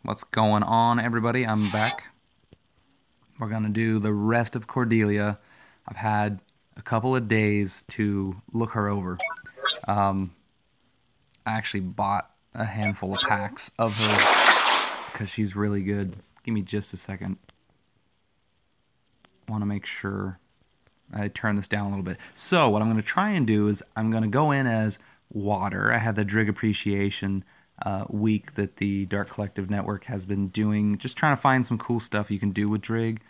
What's going on, everybody? I'm back. We're gonna do the rest of Cordelia. I've had a couple of days to look her over. I actually bought a handful of packs of her because she's really good. Give me just a second. Want to make sure I turn this down a little bit. So what I'm going to try and do is I'm going to go in as water. I had the Drig appreciation week that the Dark Collective Network has been doing, just trying to find some cool stuff you can do with Drig.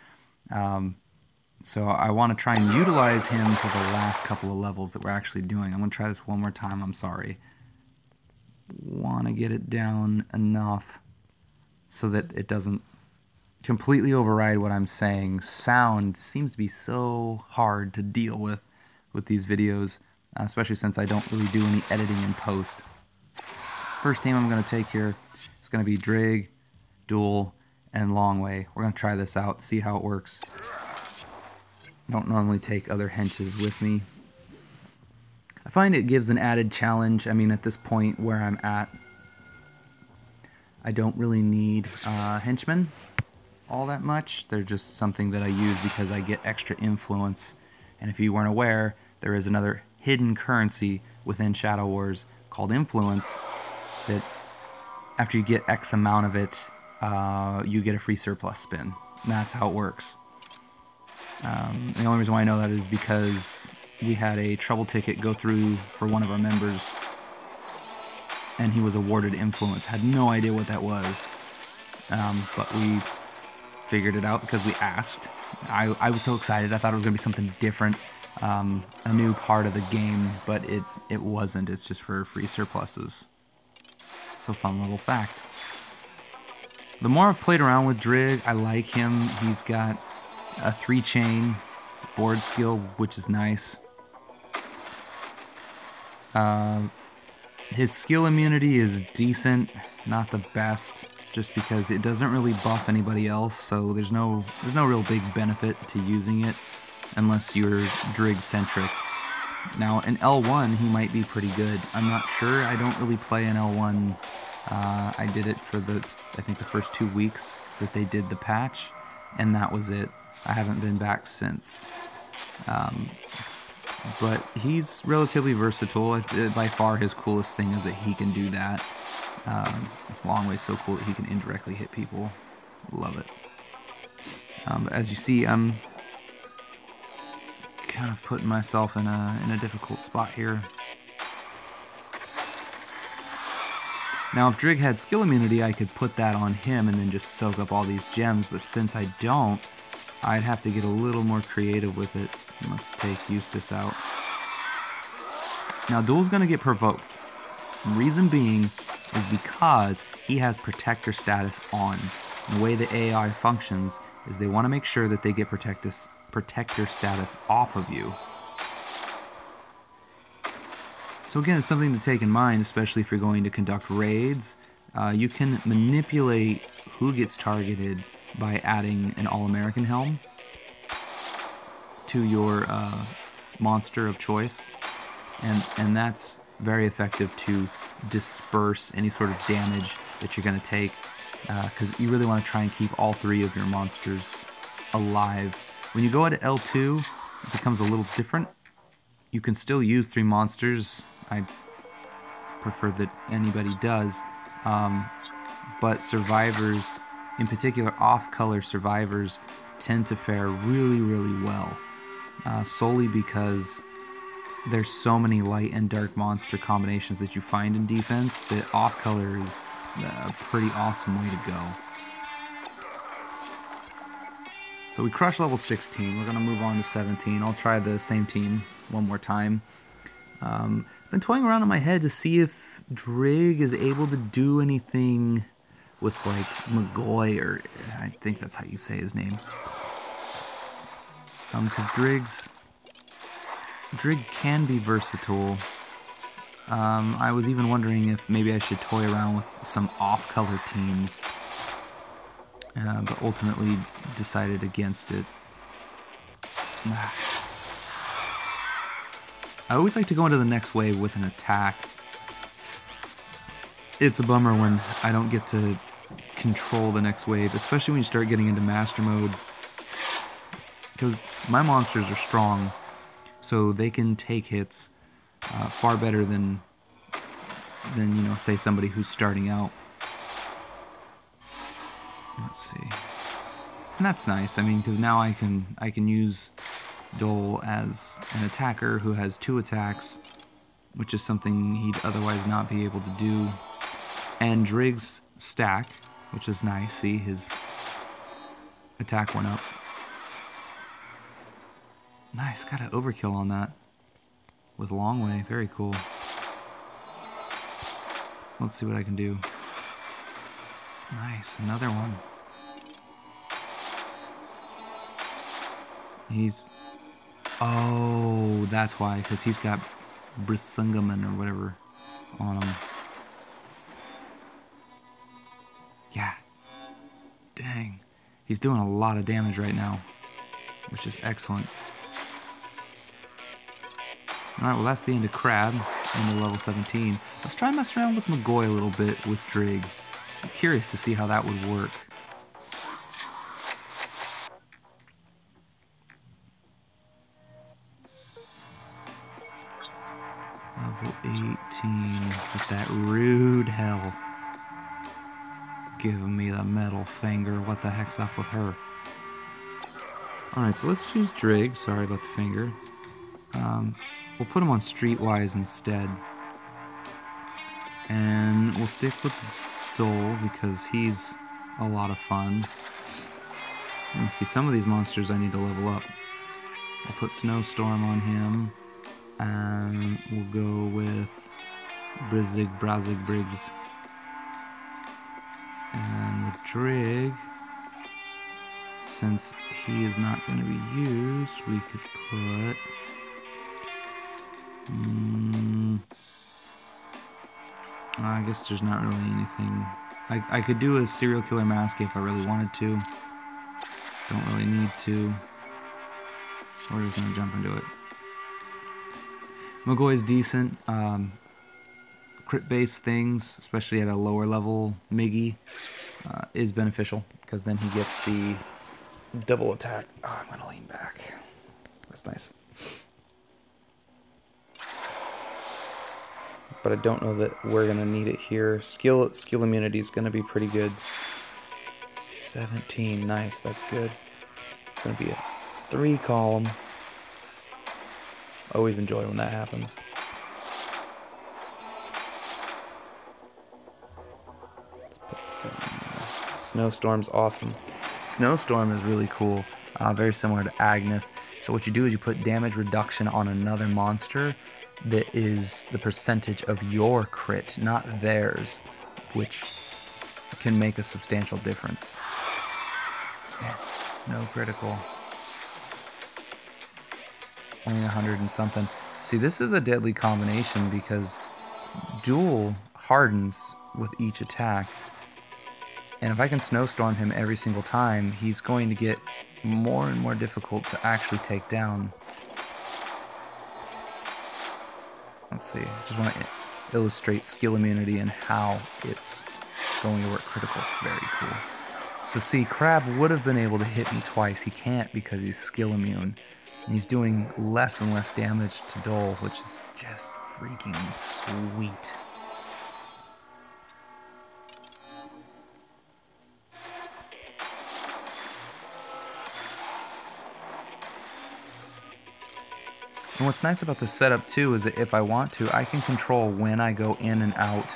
So I want to try and utilize him for the last couple of levels that we're actually doing. I'm going to try this one more time. I'm sorry. Want to get it down enough so that it doesn't completely override what I'm saying. Sound seems to be so hard to deal with these videos, especially since I don't really do any editing in post. First team I'm going to take here is going to be Drig, Duel, and Longway. We're going to try this out, see how it works. Don't normally take other henches with me. I find it gives an added challenge. I mean, at this point where I'm at, I don't really need henchmen all that much. They're just something that I use because I get extra influence. And if you weren't aware, there is another hidden currency within Shadow Wars called influence that after you get X amount of it, you get a free surplus spin. And that's how it works. The only reason why I know that is because we had a trouble ticket go through for one of our members, and he was awarded influence. Had no idea what that was, but we figured it out because we asked. I was so excited. I thought it was going to be something different, a new part of the game, but it wasn't. It's just for free surpluses. So fun little fact. The more I've played around with Drig, I like him. He's got a 3-chain board skill, which is nice. His skill immunity is decent, not the best, just because it doesn't really buff anybody else, so there's no real big benefit to using it unless you're Drig-centric. Now, in L1, he might be pretty good. I'm not sure. I don't really play in L1. I did it for I think the first 2 weeks that they did the patch, and that was it. I haven't been back since. But he's relatively versatile. By far his coolest thing is that he can do that. Longway's so cool that he can indirectly hit people. Love it. But as you see, I'm kind of putting myself in a difficult spot here. Now, if Drig had skill immunity, I could put that on him and then just soak up all these gems, but since I don't, I'd have to get a little more creative with it. Let's take Eustace out. Now, Duel's going to get provoked. Reason being is because he has Protector status on. The way the AI functions is they want to make sure that they get Protector status off of you. So again, it's something to take in mind, especially if you're going to conduct raids. You can manipulate who gets targeted by adding an All-American helm to your monster of choice, and that's very effective to disperse any sort of damage that you're going to take, because you really want to try and keep all 3 of your monsters alive. When you go into L2, it becomes a little different. You can still use 3 monsters. I prefer that anybody does, but survivors, in particular off-color survivors, tend to fare really, really well, solely because there's so many light and dark monster combinations that you find in defense that off-color is a pretty awesome way to go. So we crushed level 16. We're going to move on to 17. I'll try the same team one more time. Been toying around in my head to see if Drig is able to do anything with, like, McGoy, or I think that's how you say his name. Because Drig can be versatile. I was even wondering if maybe I should toy around with some off-color teams, but ultimately decided against it. I always like to go into the next wave with an attack. It's a bummer when I don't get to control the next wave, especially when you start getting into master mode. Because my monsters are strong, so they can take hits far better than you know, say somebody who's starting out. Let's see, and that's nice. I mean, because now I can use Dole as an attacker who has 2 attacks, which is something he'd otherwise not be able to do. And Drig's stack, which is nice. See, his attack went up. Nice, got an overkill on that with long way. Very cool. Let's see what I can do. Nice, another one. Oh, that's why, because he's got Brisingamen or whatever on him. Yeah. Dang. He's doing a lot of damage right now, which is excellent. Alright, well that's the end of Crab, into level 17. Let's try and mess around with McGoy a little bit with Drig. I'm curious to see how that would work. Level 18 with that rude hell. Giving me the middle finger. What the heck's up with her? Alright, so let's choose Drig. Sorry about the finger. We'll put him on Streetwise instead. And we'll stick with Dole because he's a lot of fun. Let's see, some of these monsters I need to level up. I'll put Snowstorm on him. And we'll go with Brazig Briggs. And with Drig, since he is not going to be used, we could put... I guess there's not really anything. I could do a serial killer mask if I really wanted to. Don't really need to. We're just going to jump into it. McGoy's decent. Crit-based things, especially at a lower level Miggy, is beneficial because then he gets the double attack. Oh, I'm gonna lean back. That's nice. But I don't know that we're gonna need it here. Skill immunity is gonna be pretty good. 17, nice. That's good. It's gonna be a 3 column. Always enjoy when that happens. Snowstorm's awesome. Snowstorm is really cool, very similar to Agnes. So what you do is you put damage reduction on another monster that is the percentage of your crit, not theirs, which can make a substantial difference. No critical. Only 100 and something. See, this is a deadly combination because Duel hardens with each attack. And if I can Snowstorm him every single time, he's going to get more and more difficult to actually take down. Let's see, I just want to illustrate skill immunity and how it's going to work critical. Very cool. So see, Crab would have been able to hit me twice. He can't because he's skill immune. And he's doing less and less damage to Dole, which is just freaking sweet. And what's nice about this setup too is that if I want to, I can control when I go in and out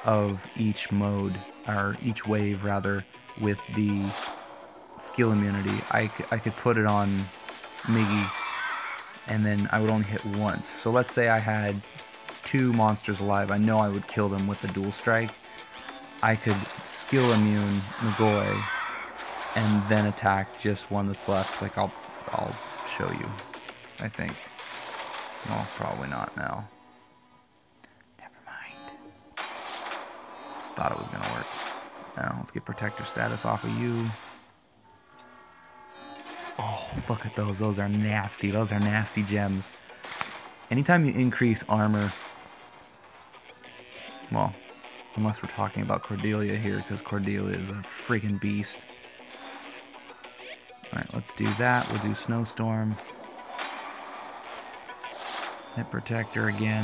of each mode, or each wave rather, with the skill immunity. I could put it on Miggy, and then I would only hit once. So let's say I had 2 monsters alive. I know I would kill them with the dual strike. I could skill immune McGoy, and then attack just one that's left. Like I'll show you, I think. Well, probably not now. Never mind. Thought it was gonna work. Now, let's get protector status off of you. Oh, look at those. Those are nasty. Those are nasty gems. Anytime you increase armor, well, Unless we're talking about Cordelia here, because Cordelia is a freaking beast. Alright, let's do that. We'll do Snowstorm. Hit Protector again.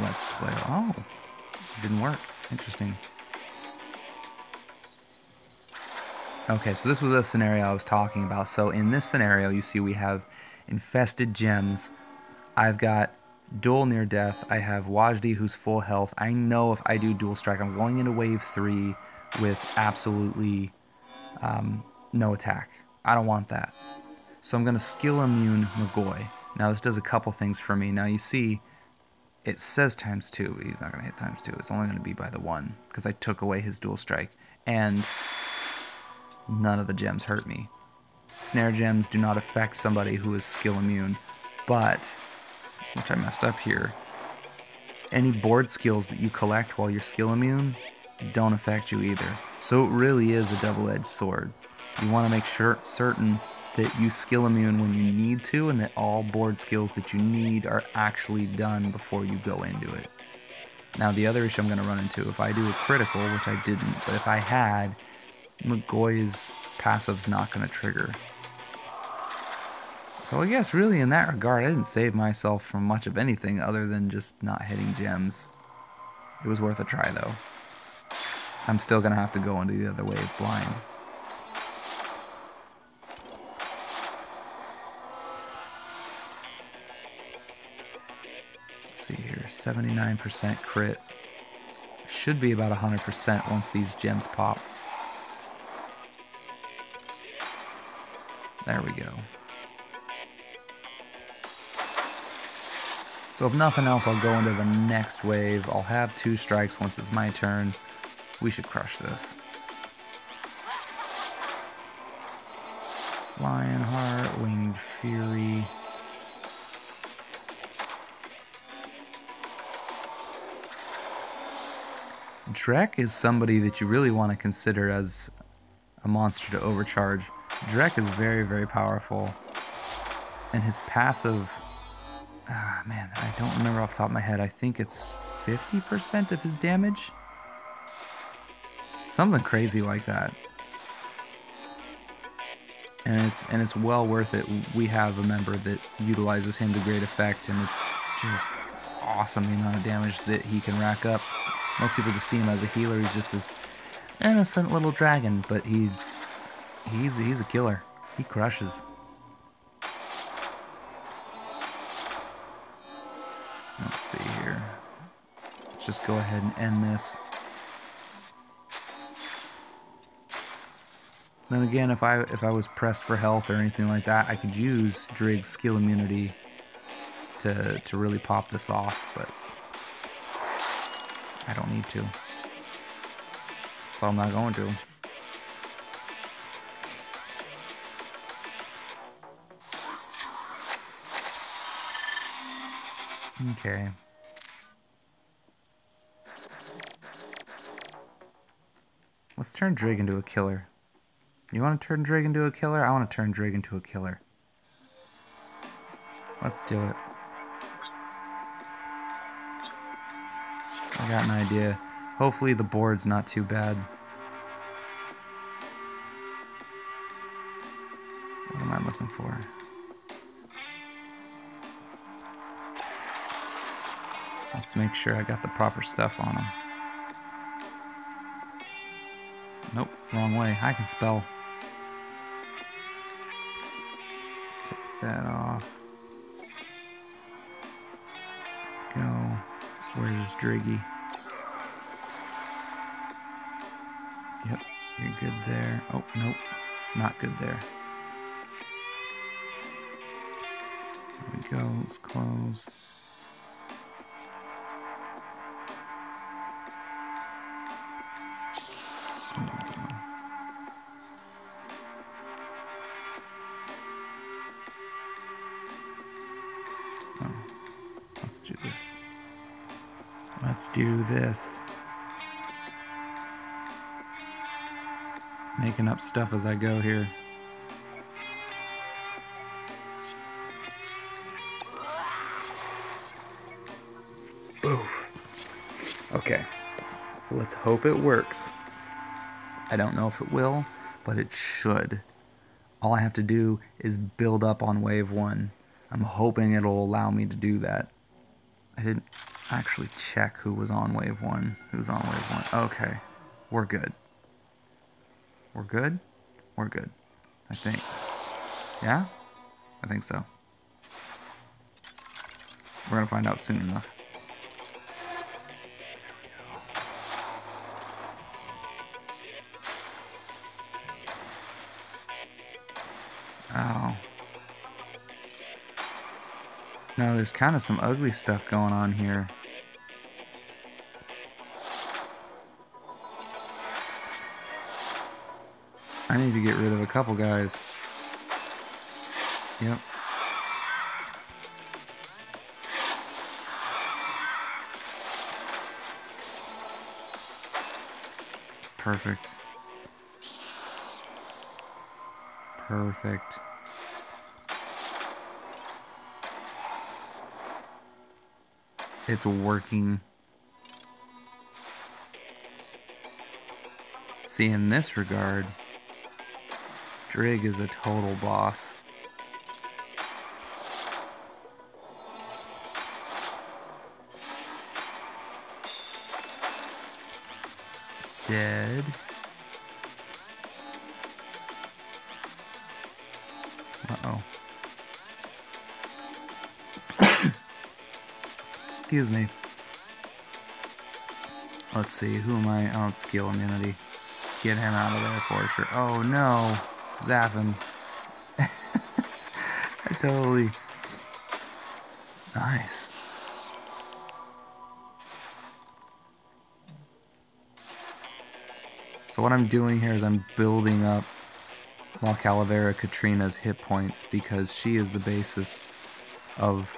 Let's play. Oh, didn't work. Interesting. Okay, so this was a scenario I was talking about. So in this scenario, you see we have infested gems. I've got dual near death. I have Wajdi who's full health. I know if I do dual strike, I'm going into wave 3 with absolutely no attack. I don't want that. So I'm going to skill immune Magoy. Now this does a couple things for me. Now you see, it says ×2, but he's not going to hit ×2. It's only going to be by the 1, because I took away his dual strike. And none of the gems hurt me. Snare gems do not affect somebody who is skill immune, but, which I messed up here, any board skills that you collect while you're skill immune don't affect you either. So it really is a double-edged sword. You want to make certain that you skill immune when you need to, and that all board skills that you need are actually done before you go into it. Now the other issue I'm going to run into, if I do a critical, which I didn't, but if I had, Magoy's passive's not going to trigger. So I guess really in that regard, I didn't save myself from much of anything other than just not hitting gems. It was worth a try though. I'm still going to have to go into the other wave blind. Let's see here, 79% crit. Should be about 100% once these gems pop. There we go. So if nothing else, I'll go into the next wave. I'll have 2 strikes once it's my turn. We should crush this. Lionheart, Winged Fury. Drig is somebody that you really want to consider as a monster to overcharge. Drig is very, very powerful. And his passive... man, I don't remember off the top of my head. I think it's 50% of his damage? Something crazy like that. And it's well worth it. We have a member that utilizes him to great effect, and it's just awesome the amount of damage that he can rack up. Most people just see him as a healer. He's just this innocent little dragon, but he's a killer. He crushes. Let's see here. Let's just go ahead and end this. Then again, if I was pressed for health or anything like that, I could use Drig's skill immunity to really pop this off, but I don't need to. So I'm not going to. Okay. Let's turn Drig into a killer. You want to turn Drig into a killer? I want to turn Drig into a killer. Let's do it. I got an idea. Hopefully the board's not too bad. What am I looking for? Let's make sure I got the proper stuff on him. Nope, wrong way. I can spell. Take that off. Go. Where's Driggy? Yep, you're good there. Oh, nope, not good there. There we go, let's close. Let's do this. Making up stuff as I go here. Oof. Okay. Let's hope it works. I don't know if it will, but it should. All I have to do is build up on wave 1. I'm hoping it'll allow me to do that. I didn't actually check who was on wave 1. Who's on wave 1? Okay. We're good. We're good? We're good. I think. Yeah? I think so. We're gonna find out soon enough. Oh. No, there's kind of some ugly stuff going on here. I need to get rid of a couple guys. Yep. Perfect. Perfect. It's working. See, in this regard, Drig is a total boss. Dead. Uh-oh. Excuse me. Let's see, who am I? Oh, it's skill immunity. Get him out of there for sure. Oh no, zapping. I totally... Nice. So what I'm doing here is I'm building up La Calavera Katrina's hit points because she is the basis of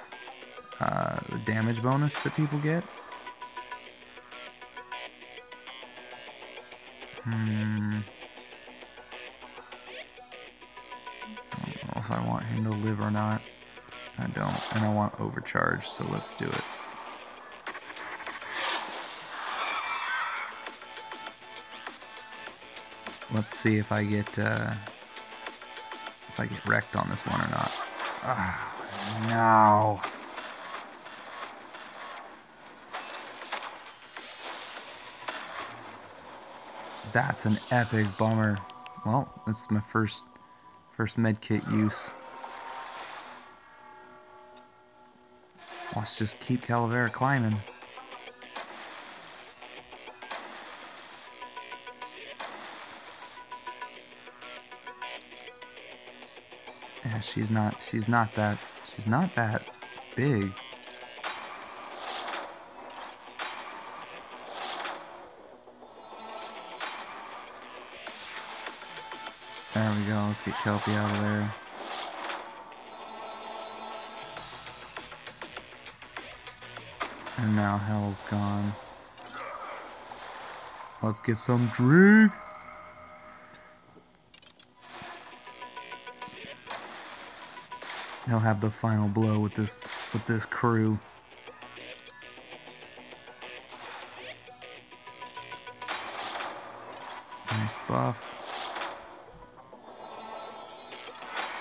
the damage bonus that people get. I don't know if I want him to live or not. I don't. And I want overcharge, so let's do it. Let's see if I get wrecked on this one or not. Oh, no. That's an epic bummer. Well, this is my first medkit use. Let's just keep Calavera climbing. Yeah, she's not that big. There we go, let's get Kelpie out of there. And now hell's gone. Let's get some Drig. He'll have the final blow with this crew. Nice buff.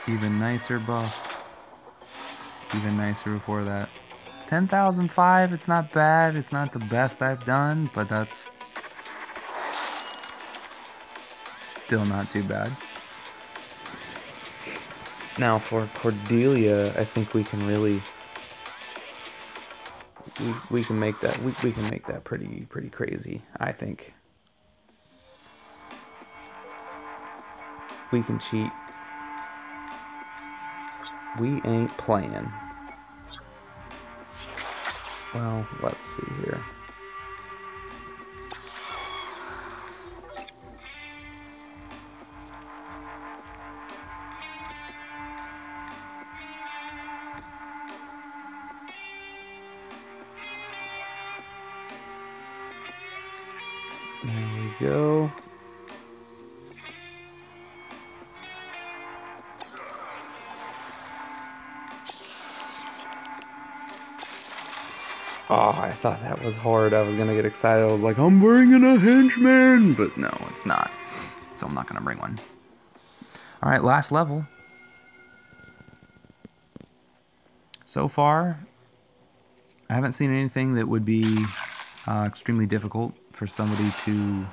Even nicer buff. Even nicer before that. 10,005, it's not bad. It's not the best I've done, but that's still not too bad. Now for Cordelia, I think we can really we can make that we can make that pretty crazy, I think. We can cheat. We ain't playing. Well, let's see here. There we go. Oh, I thought that was hard. I was gonna get excited. I was like, I'm bringing a henchman! But no, it's not. So I'm not gonna bring one. Alright, last level. So far, I haven't seen anything that would be extremely difficult for somebody to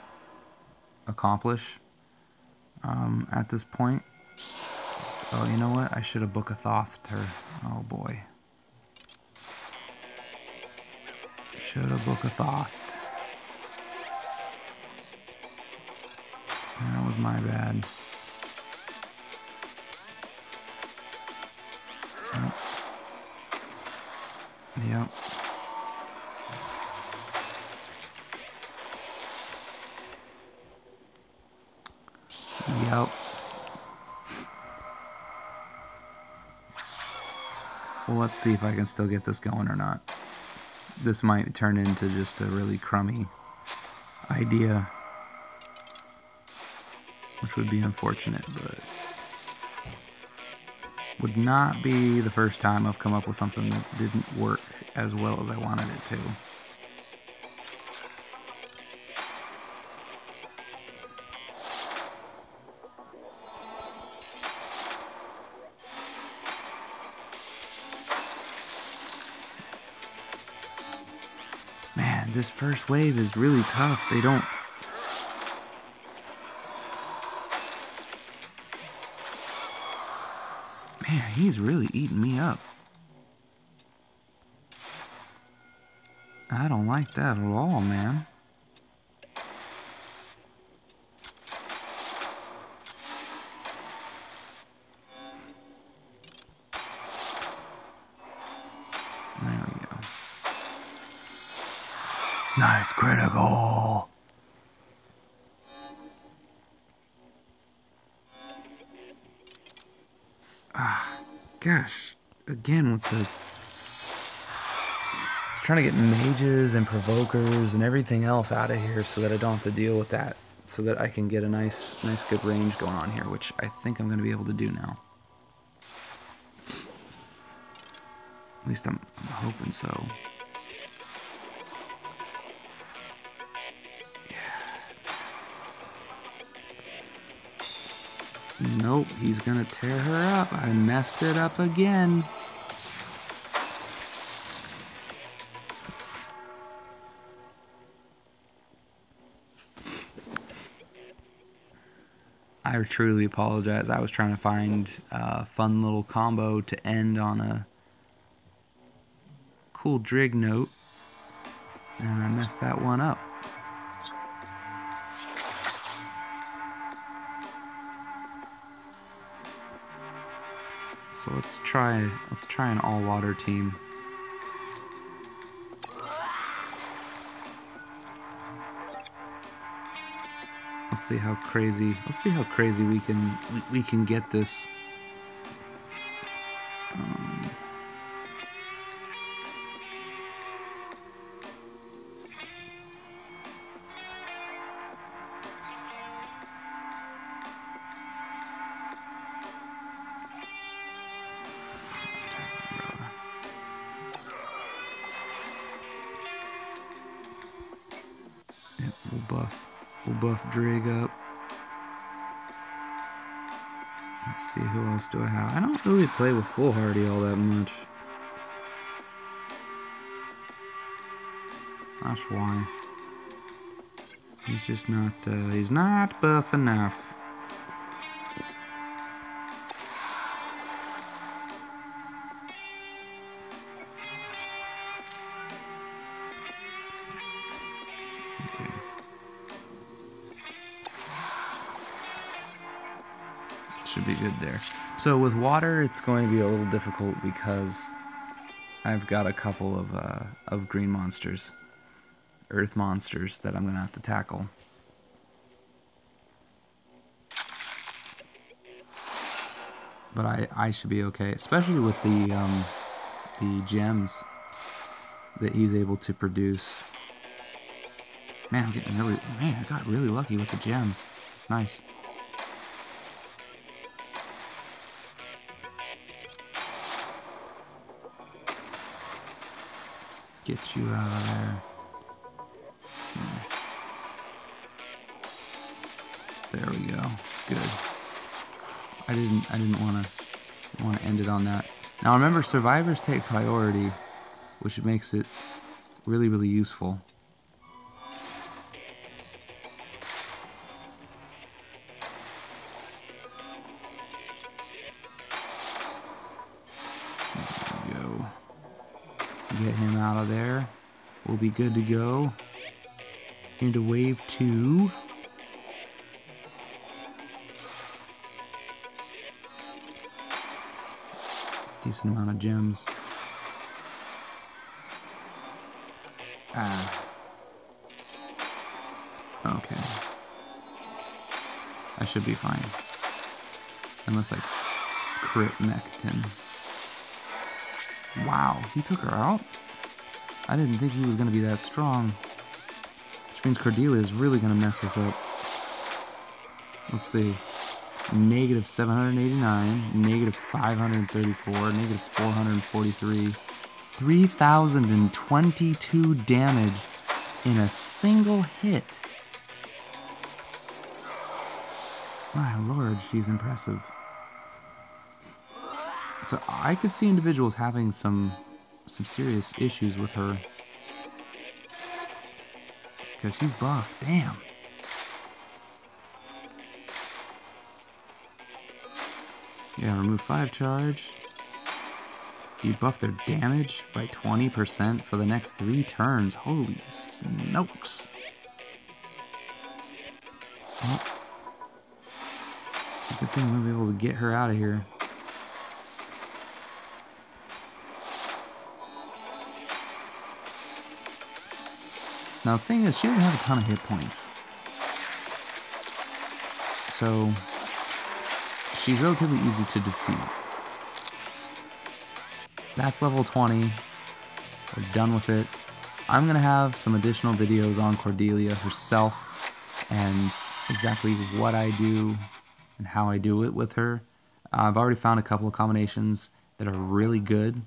accomplish at this point. So, you know what? I should have booked a Thothed her. Oh boy. Should have booked a Thothed. That was my bad. Yep. Yep. Well, let's see if I can still get this going or not. This might turn into just a really crummy idea, which would be unfortunate, but would not be the first time I've come up with something that didn't work as well as I wanted it to. Man, this first wave is really tough. They don't... Man, he's really eating me up. I don't like that at all, man. There we go. Nice critical. Ah, gosh. Again with the... Just trying to get mages and provokers and everything else out of here so that I don't have to deal with that. So that I can get a nice good range going on here, which I think I'm going to be able to do now. At least I'm hoping so. Nope, he's gonna tear her up. I messed it up again. I truly apologize. I was trying to find a fun little combo to end on a cool Drig note, and I messed that one up. So let's try an all-water team. Let's see how crazy we can get this. Yep, we'll buff Drig up. Let's see, who else do I have? I don't really play with Foolhardy all that much. That's why. He's just not, he's not buff enough. Okay. Should be good there. So with water, it's going to be a little difficult because I've got a couple of green monsters, earth monsters that I'm gonna have to tackle. But I should be okay, especially with the gems that he's able to produce. Man, I got really lucky with the gems. It's nice. get you out of there. There we go. Good. I didn't want to end it on that. Now remember, survivors take priority, which makes it really, really useful. There we go. Get him out of there. We'll be good to go. Into wave 2. Decent amount of gems. Okay. I should be fine. Unless I crit Mecton. Wow, he took her out? I didn't think he was going to be that strong. Which means Cordelia is really going to mess us up. Let's see. Negative 789, negative 534, negative 443, 3,022 damage in a single hit. My lord, she's impressive. So I could see individuals having some serious issues with her. Because she's buff. Damn. Yeah, remove 5 charge. Debuff their damage by 20% for the next 3 turns. Holy smokes. Well, it's a good thing we'll be able to get her out of here. Now the thing is, she doesn't have a ton of hit points. So she's relatively easy to defeat. That's level 20. We're done with it. I'm going to have some additional videos on Cordelia herself and exactly what I do and how I do it with her. I've already found a couple of combinations that are really good.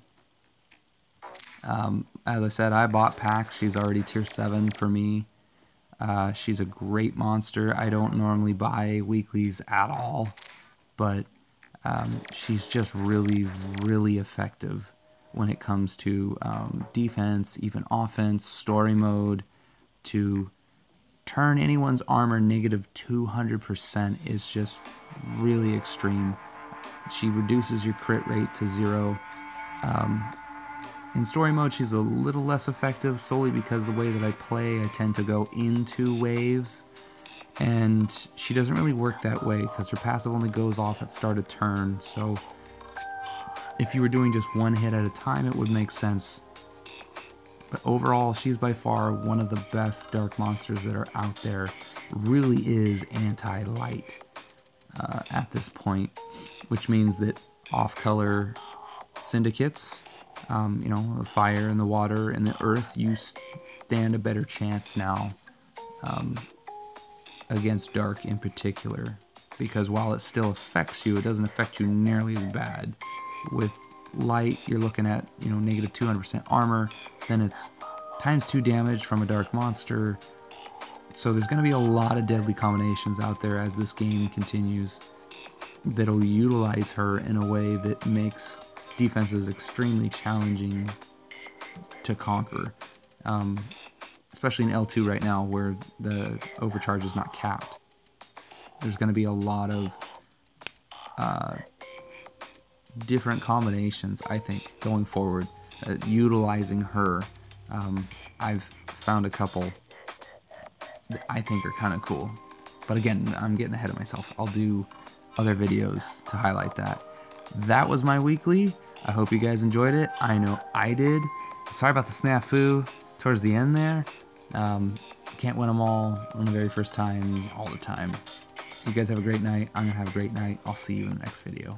As I said, I bought packs. She's already tier 7 for me. She's a great monster. I don't normally buy weeklies at all, but she's just really, really effective when it comes to defense, even offense, story mode. To turn anyone's armor negative 200% is just really extreme. She reduces your crit rate to 0. In story mode, she's a little less effective solely because the way that I play, I tend to go into waves. And she doesn't really work that way because her passive only goes off at start of turn. So if you were doing just one hit at a time, it would make sense. But overall, she's by far one of the best dark monsters that are out there. Really is anti-light at this point, which means that off-color syndicates, you know, the fire and the water and the earth, you stand a better chance now against dark in particular, because while it still affects you, it doesn't affect you nearly as bad. With light, you're looking at, you know, negative 200% armor, then it's times 2 damage from a dark monster. So there's going to be a lot of deadly combinations out there as this game continues that'll utilize her in a way that makes defenses extremely challenging to conquer, especially in L2 right now where the overcharge is not capped. There's going to be a lot of different combinations, I think, going forward, utilizing her. I've found a couple that I think are kind of cool, but again, I'm getting ahead of myself. I'll do other videos to highlight that. That was my weekly. I hope you guys enjoyed it. I know I did. Sorry about the snafu towards the end there. Can't win them all on the very first time, all the time. You guys have a great night. I'm going to have a great night. I'll see you in the next video.